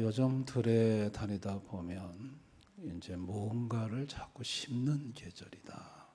요즘 들에 다니다 보면 이제 무언가를 자꾸 심는 계절이다.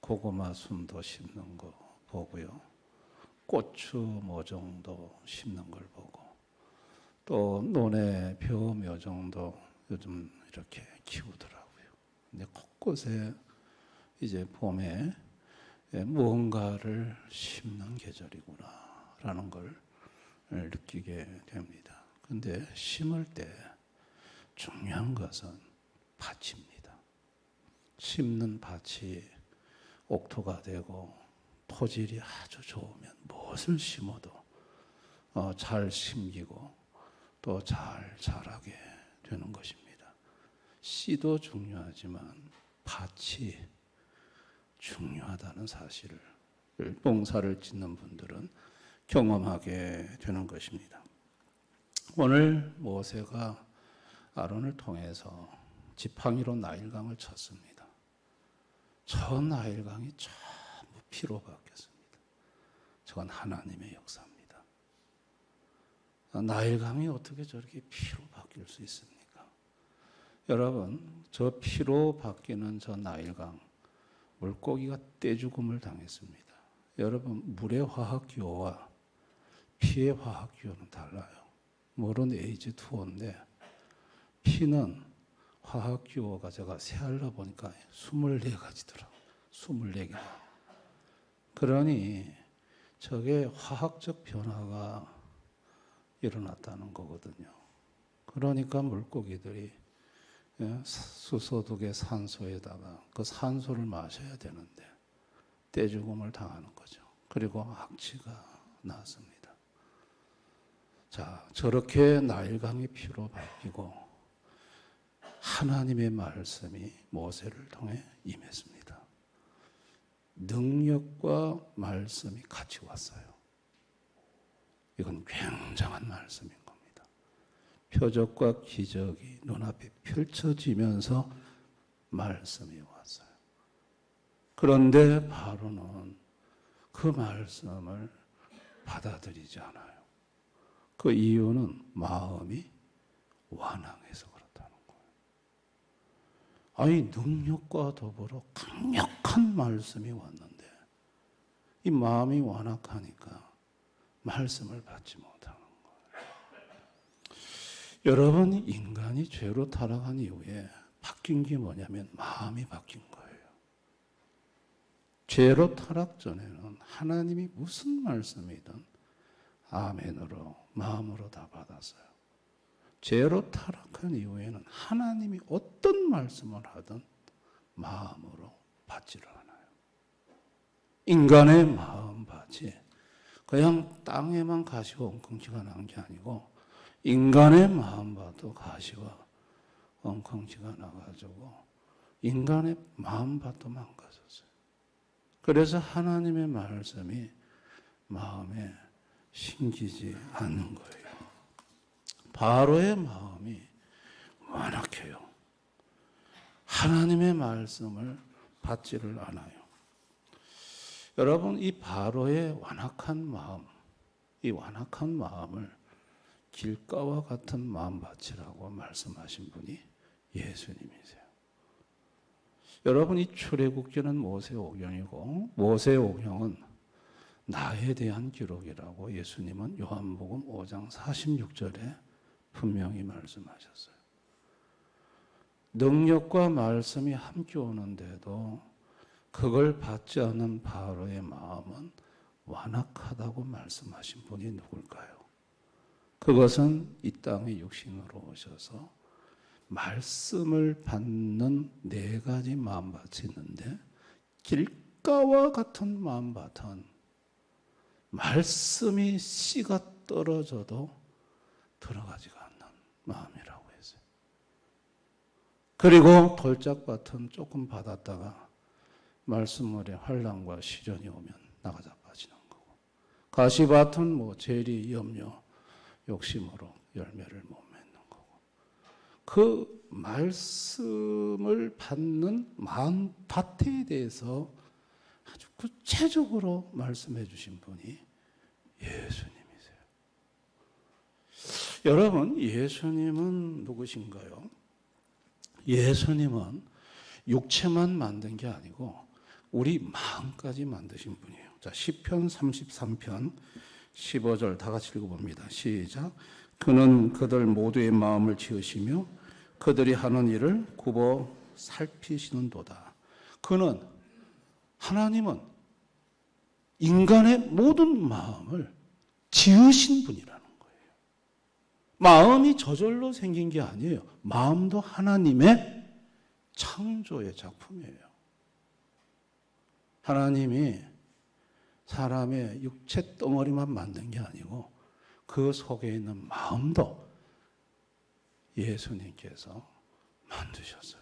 고구마 순도 심는 거 보고요. 고추 모종도 심는 걸 보고, 또 논에 벼 묘종도 요즘 이렇게 키우더라고요. 근데 곳곳에 이제 봄에 무언가를 심는 계절이구나라는 걸 느끼게 됩니다. 근데 심을 때 중요한 것은 밭입니다. 심는 밭이 옥토가 되고 토질이 아주 좋으면 무엇을 심어도 잘 심기고 또 잘 자라게 되는 것입니다. 씨도 중요하지만 밭이 중요하다는 사실을 농사를 짓는 분들은 경험하게 되는 것입니다. 오늘 모세가 아론을 통해서 지팡이로 나일강을 쳤습니다. 저 나일강이 전부 피로 바뀌었습니다. 저건 하나님의 역사입니다. 나일강이 어떻게 저렇게 피로 바뀔 수 있습니까? 여러분, 저 피로 바뀌는 저 나일강, 물고기가 떼죽음을 당했습니다. 여러분, 물의 화학기호와 피의 화학기호는 달라요. 물은 H2O인데 피는 화학기호가 제가 세알라 보니까 24가지더라고요. 24개. 그러니 저게 화학적 변화가 일어났다는 거거든요. 그러니까 물고기들이 수소독의 산소에다가 그 산소를 마셔야 되는데 떼죽음을 당하는 거죠. 그리고 악취가 났습니다. 자, 저렇게 나일강이 피로 바뀌고 하나님의 말씀이 모세를 통해 임했습니다. 능력과 말씀이 같이 왔어요. 이건 굉장한 말씀인 겁니다. 표적과 기적이 눈앞에 펼쳐지면서 말씀이 왔어요. 그런데 바로는 그 말씀을 받아들이지 않아요. 그 이유는 마음이 완항해서 그렇다는 거예요. 아니, 능력과 더불어 강력한 말씀이 왔는데 이 마음이 완악하니까 말씀을 받지 못하는 거예요. 여러분, 인간이 죄로 타락한 이후에 바뀐 게 뭐냐면 마음이 바뀐 거예요. 죄로 타락 전에는 하나님이 무슨 말씀이든 아멘으로 마음으로 다 받았어요. 죄로 타락한 이후에는 하나님이 어떤 말씀을 하든 마음으로 받지를 않아요. 인간의 마음밭이 그냥 땅에만 가시와 엉겅지가 난 게 아니고 인간의 마음밭도 가시와 엉겅지가 나가지고 인간의 마음밭도 망가졌어요. 그래서 하나님의 말씀이 마음에 심기지 않는 거예요. 바로의 마음이 완악해요. 하나님의 말씀을 받지를 않아요. 여러분, 이 바로의 완악한 마음, 이 완악한 마음을 길가와 같은 마음밭이라고 말씀하신 분이 예수님이세요. 여러분, 이 출애굽기는 모세오경이고 모세오경은 나에 대한 기록이라고 예수님은 요한복음 5장 46절에 분명히 말씀하셨어요. 능력과 말씀이 함께 오는데도 그걸 받지 않는 바로의 마음은 완악하다고 말씀하신 분이 누굴까요? 그것은 이 땅에 육신으로 오셔서 말씀을 받는 4가지 마음밭이 있는데 길가와 같은 마음밭은 말씀이 씨가 떨어져도 들어가지가 않는 마음이라고 했어요. 그리고 돌짝밭은 조금 받았다가 말씀물에 환난과 시련이 오면 나가자 빠지는 거고, 가시밭은 재리, 염려, 욕심으로 열매를 못 맺는 거고, 그 말씀을 받는 마음 자태에 대해서 아주 구체적으로 말씀해 주신 분이 예수님이세요. 여러분, 예수님은 누구신가요? 예수님은 육체만 만든 게 아니고 우리 마음까지 만드신 분이에요. 자, 시편 33편 15절 다 같이 읽어봅니다. 시작. 그는 그들 모두의 마음을 지으시며 그들이 하는 일을 굽어 살피시는도다. 그는, 하나님은 인간의 모든 마음을 지으신 분이라는 거예요. 마음이 저절로 생긴 게 아니에요. 마음도 하나님의 창조의 작품이에요. 하나님이 사람의 육체 덩어리만 만든 게 아니고 그 속에 있는 마음도 예수님께서 만드셨어요.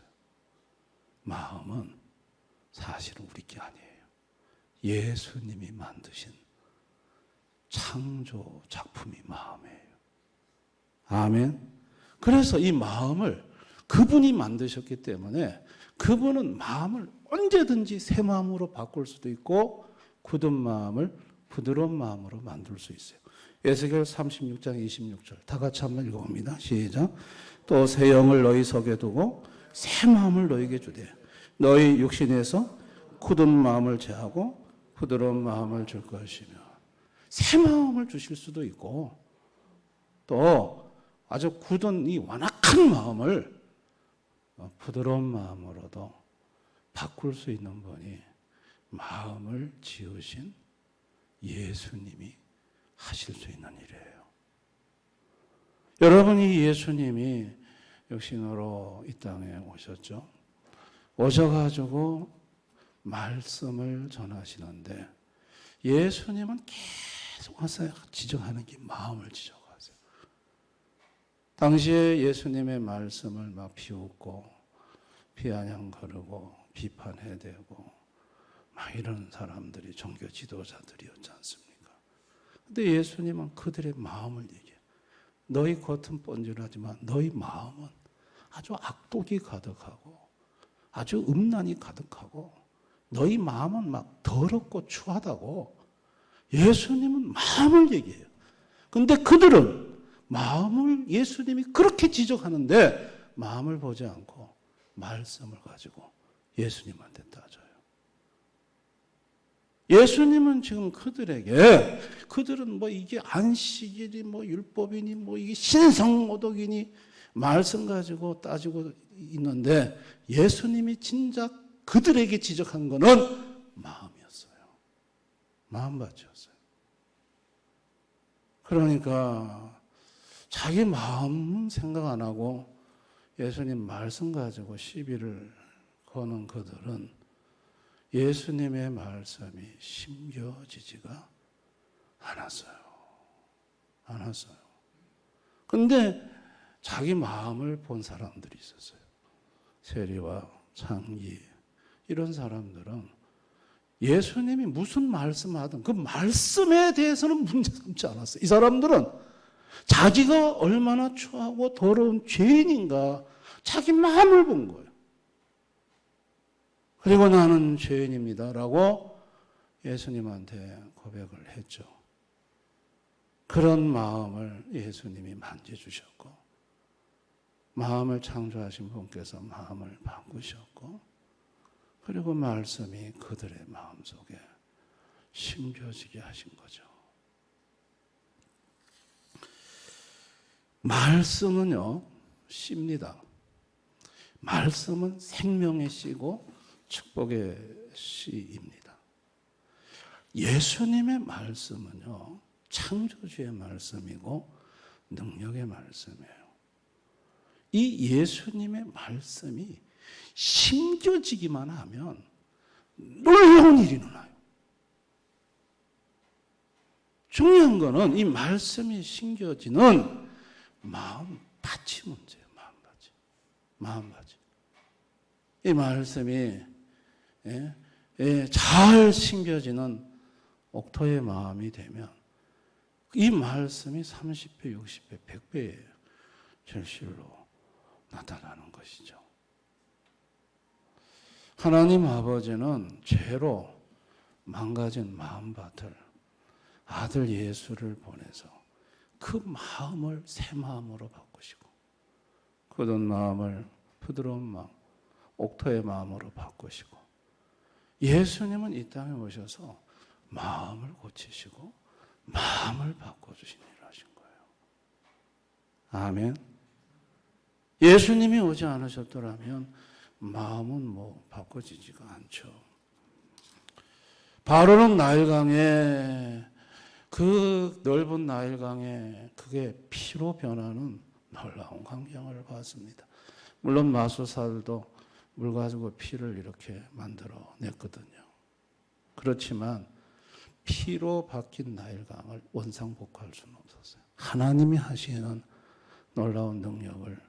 마음은 사실은 우리 게 아니에요. 예수님이 만드신 창조 작품이 마음이에요. 아멘. 그래서 이 마음을 그분이 만드셨기 때문에 그분은 마음을 언제든지 새 마음으로 바꿀 수도 있고 굳은 마음을 부드러운 마음으로 만들 수 있어요. 에스겔 36장 26절 다 같이 한번 읽어봅니다. 시작. 또 새 영을 너희 속에 두고 새 마음을 너희에게 주되 너희 육신에서 굳은 마음을 제하고 부드러운 마음을 줄 것이며, 새 마음을 주실 수도 있고 또 아주 굳은 이 완악한 마음을 부드러운 마음으로도 바꿀 수 있는 분이 마음을 지으신 예수님이 하실 수 있는 일이에요. 여러분이 예수님이 육신으로 이 땅에 오셨죠. 오셔가지고 말씀을 전하시는데 예수님은 계속 와서 지적하는 게 마음을 지적하세요. 당시에 예수님의 말씀을 막 비웃고 비아냥거리고 비판해대고 막 이런 사람들이 종교 지도자들이었지 않습니까? 근데 예수님은 그들의 마음을 얘기해요. 너희 겉은 뻔질하지만 너희 마음은 아주 악독이 가득하고 아주 음란이 가득하고 너희 마음은 막 더럽고 추하다고 예수님은 마음을 얘기해요. 근데 그들은 마음을 예수님이 그렇게 지적하는데 마음을 보지 않고 말씀을 가지고 예수님한테 따져요. 예수님은 지금 그들은 뭐 이게 안식일이 뭐 율법이니 뭐 이게 신성모독이니 말씀 가지고 따지고 있는데 예수님이 진짜 그들에게 지적한 거는 마음이었어요. 마음밭이었어요. 그러니까 자기 마음 생각 안 하고 예수님 말씀 가지고 시비를 거는 그들은 예수님의 말씀이 심겨지지가 않았어요. 근데 자기 마음을 본 사람들이 있었어요. 세리와 창기 이런 사람들은 예수님이 무슨 말씀하든 그 말씀에 대해서는 문제 삼지 않았어요. 이 사람들은 자기가 얼마나 추하고 더러운 죄인인가 자기 마음을 본 거예요. 그리고 나는 죄인입니다라고 예수님한테 고백을 했죠. 그런 마음을 예수님이 만져주셨고 마음을 창조하신 분께서 마음을 바꾸셨고 그리고 말씀이 그들의 마음속에 심겨지게 하신 거죠. 말씀은요, 씨입니다. 말씀은 생명의 씨고 축복의 씨입니다. 예수님의 말씀은요, 창조주의 말씀이고 능력의 말씀이에요. 이 예수님의 말씀이 심겨지기만 하면 놀라운 일이 일어나요. 중요한 거는 이 말씀이 심겨지는 마음밭이 문제예요. 마음밭이. 이 말씀이 잘 심겨지는 옥토의 마음이 되면 이 말씀이 30배, 60배, 100배예요. 절실로 나타나는 것이죠. 하나님 아버지는 죄로 망가진 마음밭을 아들 예수를 보내서 그 마음을 새 마음으로 바꾸시고 굳은 마음을 부드러운 마음, 옥토의 마음으로 바꾸시고 예수님은 이 땅에 오셔서 마음을 고치시고 마음을 바꿔주신 일을 하신 거예요. 아멘. 예수님이 오지 않으셨더라면 마음은 뭐 바꿔지지가 않죠. 바로는 나일강에, 그 넓은 나일강에 그게 피로 변하는 놀라운 광경을 봤습니다. 물론 마술사들도 물 가지고 피를 이렇게 만들어 냈거든요. 그렇지만 피로 바뀐 나일강을 원상복구할 수는 없었어요. 하나님이 하시는 놀라운 능력을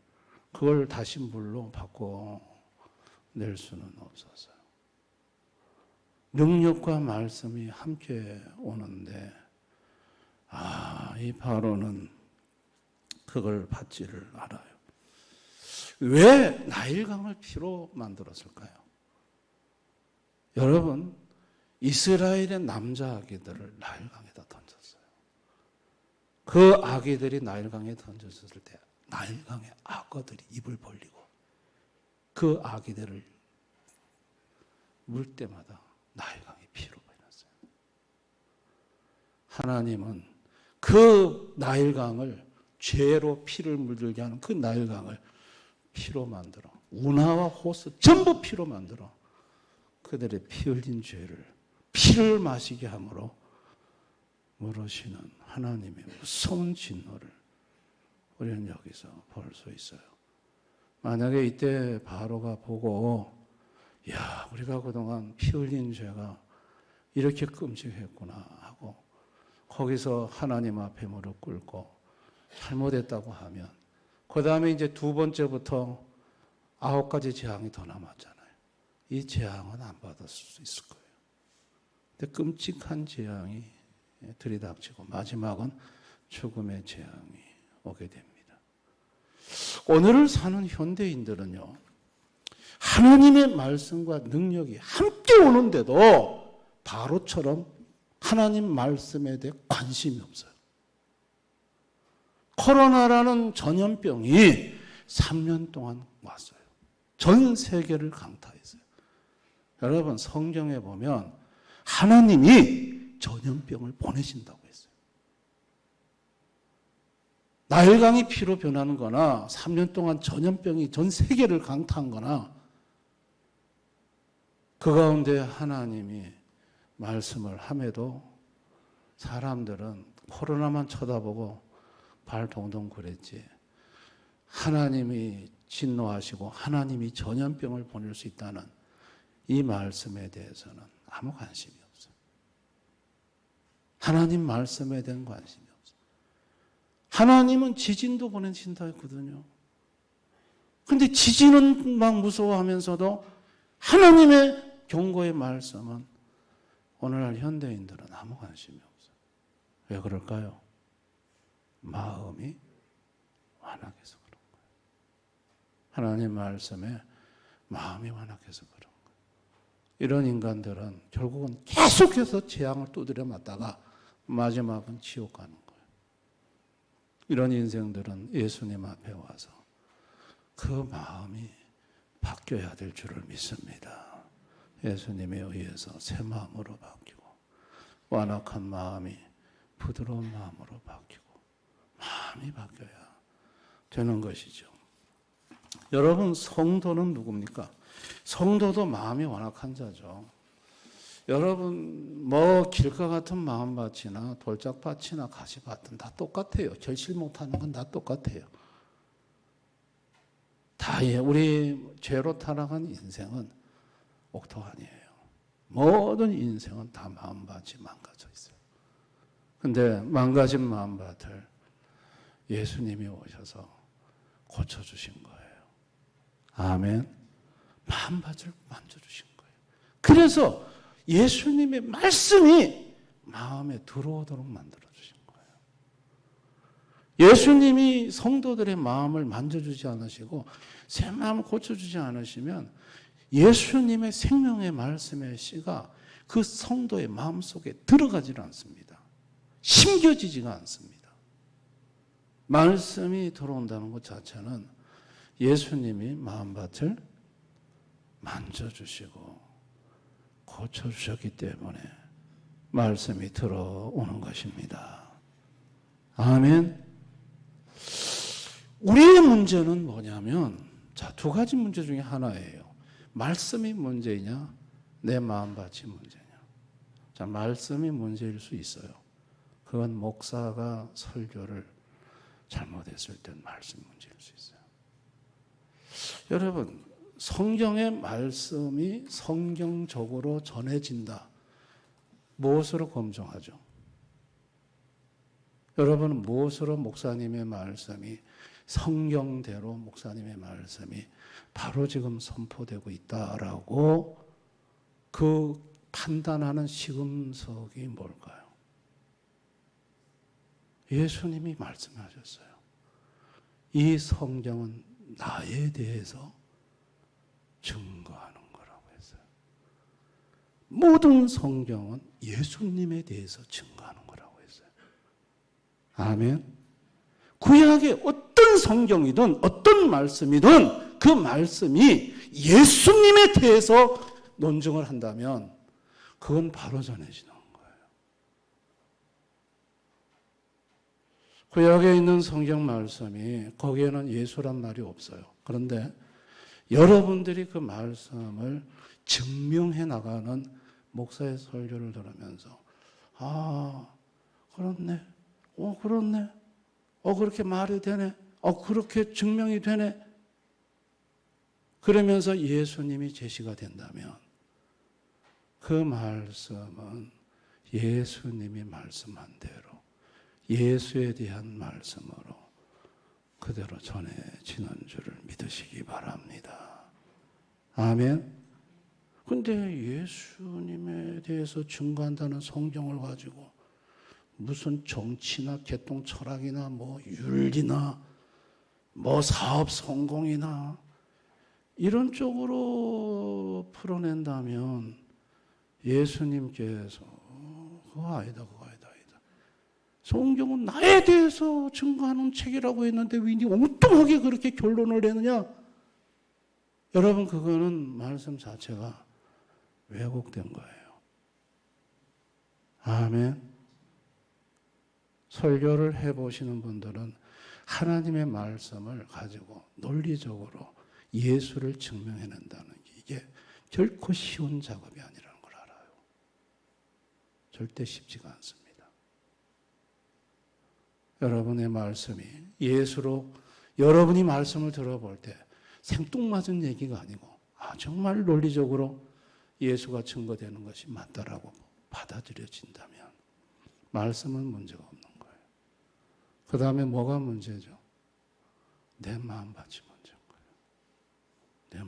그걸 다시 물로 바꿔낼 수는 없었어요. 능력과 말씀이 함께 오는데 이 바로는 그걸 받지를 알아요. 왜 나일강을 피로 만들었을까요? 여러분, 이스라엘의 남자 아기들을 나일강에다 던졌어요. 그 아기들이 나일강에 던졌을 때 나일강의 악어들이 입을 벌리고 그 아기들을 물 때마다 나일강이 피로 변했어요. 하나님은 그 나일강을, 죄로 피를 물들게 하는 그 나일강을 피로 만들어, 운하와 호수 전부 피로 만들어 그들의 피 흘린 죄를 피를 마시게 함으로 물으시는 하나님의 무서운 진노를 우리는 여기서 볼 수 있어요. 만약에 이때 바로가 보고 야, 우리가 그동안 피 흘린 죄가 이렇게 끔찍했구나 하고 거기서 하나님 앞에 무릎 꿇고 잘못했다고 하면 그 다음에 이제 두 번째부터 9가지 재앙이 더 남았잖아요. 이 재앙은 안 받았을 수 있을 거예요. 근데 끔찍한 재앙이 들이닥치고 마지막은 죽음의 재앙이 오게 됩니다. 오늘을 사는 현대인들은요, 하나님의 말씀과 능력이 함께 오는데도 바로처럼 하나님 말씀에 대해 관심이 없어요. 코로나라는 전염병이 3년 동안 왔어요. 전 세계를 강타했어요. 여러분, 성경에 보면 하나님이 전염병을 보내신다고 했어요. 나일강이 피로 변하는 거나 3년 동안 전염병이 전 세계를 강타한 거나 그 가운데 하나님이 말씀을 함에도 사람들은 코로나만 쳐다보고 발 동동 그랬지 하나님이 진노하시고 하나님이 전염병을 보낼 수 있다는 이 말씀에 대해서는 아무 관심이 없어요. 하나님 말씀에 대한 관심이 없어요. 하나님은 지진도 보내신다 했거든요. 그런데 지진은 막 무서워하면서도 하나님의 경고의 말씀은 오늘날 현대인들은 아무 관심이 없어요. 왜 그럴까요? 마음이 완악해서 그런 거예요. 하나님 말씀에 마음이 완악해서 그런 거예요. 이런 인간들은 결국은 계속해서 재앙을 두드려 맞다가 마지막은 지옥 가는 거예요. 이런 인생들은 예수님 앞에 와서 그 마음이 바뀌어야 될 줄을 믿습니다. 예수님에 의해서 새 마음으로 바뀌고 완악한 마음이 부드러운 마음으로 바뀌고 마음이 바뀌어야 되는 것이죠. 여러분, 성도는 누굽니까? 성도도 마음이 완악한 자죠. 여러분, 뭐 길가 같은 마음밭이나 돌짝밭이나 가시밭은 다 똑같아요. 결실 못하는 건 다 똑같아요. 다 우리 죄로 타락한 인생은 옥토 아니에요. 모든 인생은 다 마음밭이 망가져 있어요. 근데 망가진 마음밭을 예수님이 오셔서 고쳐주신 거예요. 아멘. 마음밭을 만져주신 거예요. 그래서 예수님의 말씀이 마음에 들어오도록 만들어주신 거예요. 예수님이 성도들의 마음을 만져주지 않으시고 새 마음을 고쳐주지 않으시면 예수님의 생명의 말씀의 씨가 그 성도의 마음속에 들어가지를 않습니다. 심겨지지가 않습니다. 말씀이 들어온다는 것 자체는 예수님이 마음밭을 만져주시고 고쳐주셨기 때문에 말씀이 들어오는 것입니다. 아멘. 우리의 문제는 뭐냐면, 자, 두 가지 문제 중에 하나예요. 말씀이 문제이냐, 내 마음밭이 문제냐. 자, 말씀이 문제일 수 있어요. 그건 목사가 설교를 잘못했을 땐 말씀이 문제일 수 있어요. 여러분, 성경의 말씀이 성경적으로 전해진다. 무엇으로 검증하죠? 여러분은 무엇으로 목사님의 말씀이 성경대로 목사님의 말씀이 바로 지금 선포되고 있다라고 그 판단하는 시금석이 뭘까요? 예수님이 말씀하셨어요. 이 성경은 나에 대해서 증거하는 거라고 했어요. 모든 성경은 예수님에 대해서 증거하는 거라고 했어요. 아멘. 구약의 어떤 성경이든 어떤 말씀이든 그 말씀이 예수님에 대해서 논증을 한다면 그건 바로 전해지는 거예요. 구약에 있는 성경 말씀이 거기에는 예수란 말이 없어요. 그런데 여러분들이 그 말씀을 증명해 나가는 목사의 설교를 들으면서 그렇네. 그렇네. 그렇게 말이 되네. 그렇게 증명이 되네. 그러면서 예수님이 제시가 된다면 그 말씀은 예수님이 말씀한 대로 예수에 대한 말씀으로 그대로 전해지는 줄을 믿으시기 바랍니다. 아멘. 근데 예수님에 대해서 증거한다는 성경을 가지고 무슨 정치나 개통 철학이나 윤리나 사업 성공이나 이런 쪽으로 풀어낸다면 예수님께서 그거 아니다. 성경은 나에 대해서 증거하는 책이라고 했는데 왜 엉뚱하게 그렇게 결론을 내느냐? 여러분, 그거는 말씀 자체가 왜곡된 거예요. 아멘. 설교를 해보시는 분들은 하나님의 말씀을 가지고 논리적으로 예수를 증명해낸다는 게 이게 결코 쉬운 작업이 아니라는 걸 알아요. 절대 쉽지가 않습니다. 여러분의 말씀이 예수로 여러분이 말씀을 들어볼 때 생뚱맞은 얘기가 아니고 정말 논리적으로 예수가 증거되는 것이 맞다라고 받아들여진다면 말씀은 문제가 없는 거예요. 그 다음에 뭐가 문제죠? 내 마음밭이 문제인 거예요. 내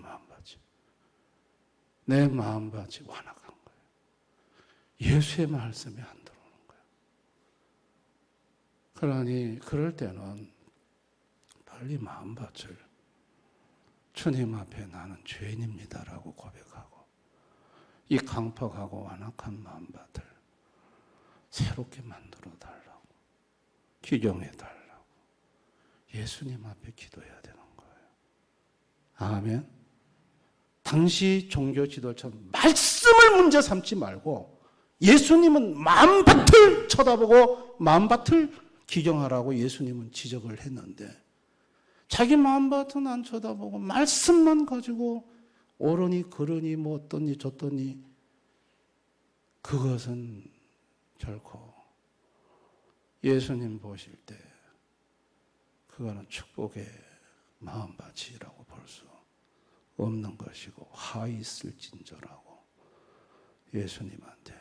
마음밭이 완악한 거예요. 예수의 말씀이 안 들어오는 거예요. 그러니 그럴 때는 빨리 마음밭을 주님 앞에 나는 죄인입니다라고 고백하고 이 강팍하고 완악한 마음밭을 새롭게 만들어 달라고 규정해 달라고 예수님 앞에 기도해야 되는 거예요. 아멘. 당시 종교 지도자는 말씀을 문제 삼지 말고 예수님은 마음밭을 쳐다보고 마음밭을 기경하라고 예수님은 지적을 했는데 자기 마음밭은 안 쳐다보고 말씀만 가지고 옳으니 그르니 어떠니 저떠니 그것은 결코 예수님 보실 때 그거는 축복의 마음밭이라고 볼 수 없는 것이고 화 있을진저라고 예수님한테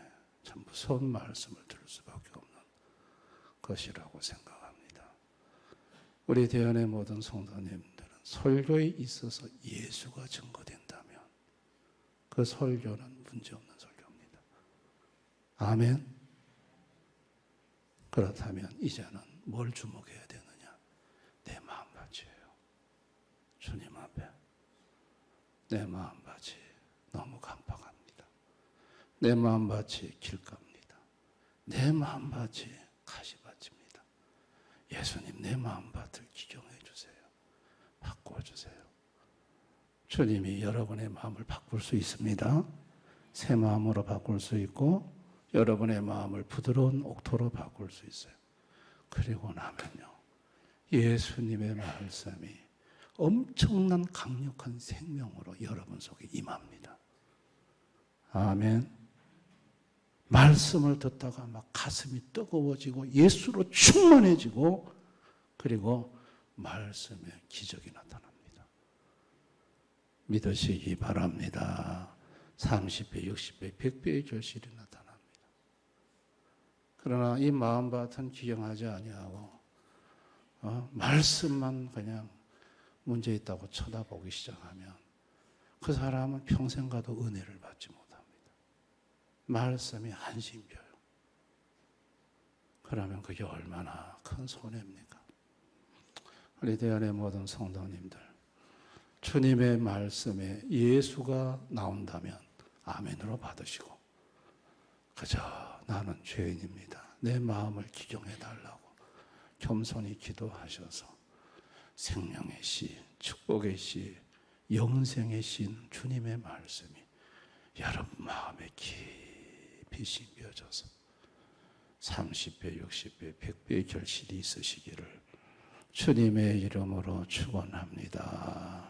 참 무서운 말씀을 들을 수밖에 없는 것이라고 생각합니다. 우리 대안의 모든 성도님들은 설교에 있어서 예수가 증거된다면 그 설교는 문제없는 설교입니다. 아멘. 그렇다면 이제는 뭘 주목해야 되느냐? 내 마음밭이 너무 강팍합니다. 내 마음밭이 길갑니다. 내 마음밭이 가시밭입니다. 예수님, 내 마음밭을 기경해 주세요. 바꿔주세요. 주님이 여러분의 마음을 바꿀 수 있습니다. 새 마음으로 바꿀 수 있고 여러분의 마음을 부드러운 옥토로 바꿀 수 있어요. 그리고 나면요, 예수님의 말씀이 엄청난 강력한 생명으로 여러분 속에 임합니다. 아멘. 말씀을 듣다가 막 가슴이 뜨거워지고 예수로 충만해지고, 그리고 말씀에 기적이 나타납니다. 믿으시기 바랍니다. 30배, 60배, 100배의 결실이 나타납니다. 그러나 이 마음밭은 기경하지 아니하고 말씀만 그냥 문제 있다고 쳐다보기 시작하면 그 사람은 평생 가도 은혜를 받지 못합니다. 말씀이 한심벼요. 그러면 그게 얼마나 큰 손해입니까? 우리 대안의 모든 성도님들, 주님의 말씀에 예수가 나온다면 아멘으로 받으시고, 그저 나는 죄인입니다, 내 마음을 기경해 달라고 겸손히 기도하셔서 생명의 씨, 축복의 씨, 영생의 신 주님의 말씀이 여러분 마음에 깊이 심겨져서 30배, 60배, 100배의 결실이 있으시기를 주님의 이름으로 축원합니다.